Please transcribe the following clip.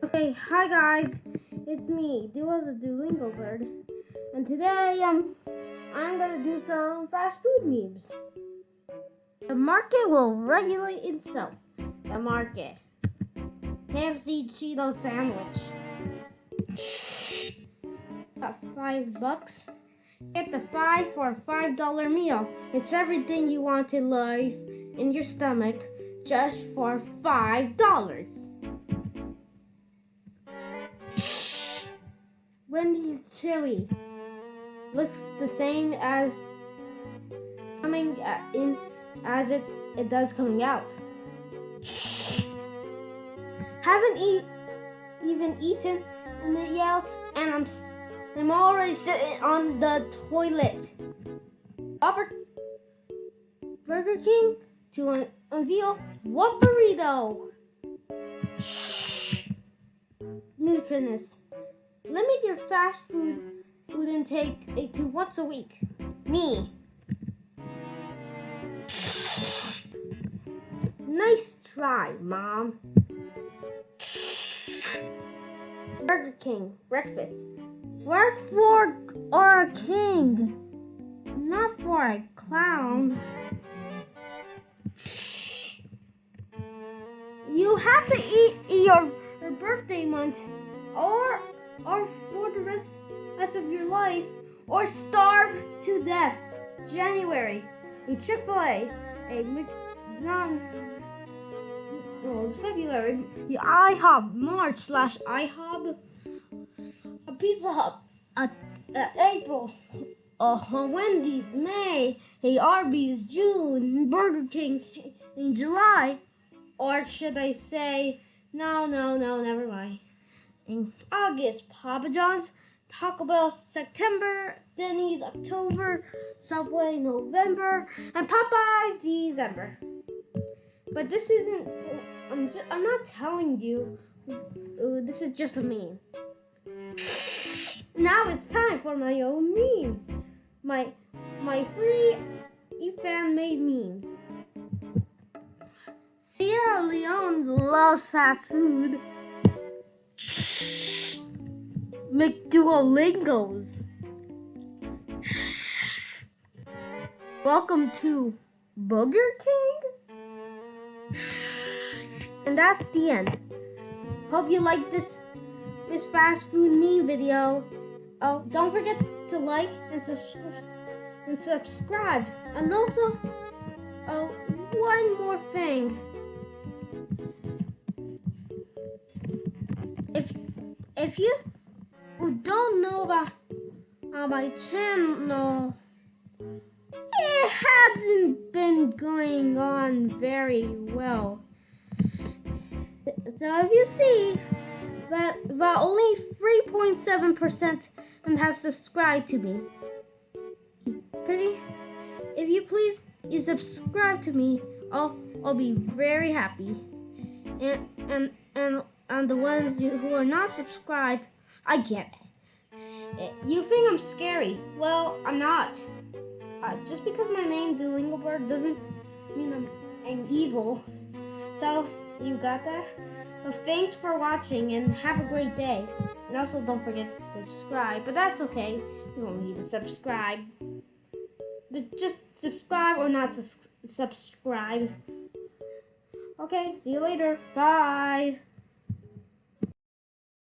Okay, hi guys, it's me, Duo the Duolingo Bird, and today I'm gonna do some fast food memes. The market will regulate itself. The market. KFC Cheeto sandwich. Got $5. Get the 5 for a $5 meal. It's everything you want in life in your stomach, just for $5. Wendy's chili looks the same as coming in as it does coming out. Haven't even eaten it yet, and I'm already sitting on the toilet. Burger King to unveil what burrito? Nutritionist. Limit your fast food intake to once a week. Me. Nice try, Mom. Burger King breakfast. Work for a king, not for a clown. You have to eat your birthday month, or for the rest of your life, or starve to death. January, a Chick-fil-A, a McDonald's. It's February, the IHOP, March/IHOP, a Pizza Hut, April, Wendy's, May, a Arby's, June, Burger King in July, or should I say, no, never mind. In August, Papa John's, Taco Bell, September, Denny's, October, Subway, November, and Popeyes, December. But this isn't, I'm not telling you, this is just a meme. Now it's time for my own memes. My free fan-made memes. Sierra Leone loves fast food. McDuolingos. Welcome to Burger King. And that's the end. Hope you like this fast food meme video. Oh, don't forget to like and subscribe. And also, one more thing. If you don't know about my channel, it hasn't been going on very well. So if you see that only 3.7% have subscribed to me, if you please subscribe to me, I'll be very happy. And the ones who are not subscribed, I get it. You think I'm scary? Well, I'm not. Just because my name Duolingo Bird doesn't mean I'm evil. So, you got that? Well, thanks for watching and have a great day. And also don't forget to subscribe, but that's okay. You don't need to subscribe. But just subscribe or not subscribe. Okay, see you later. Bye.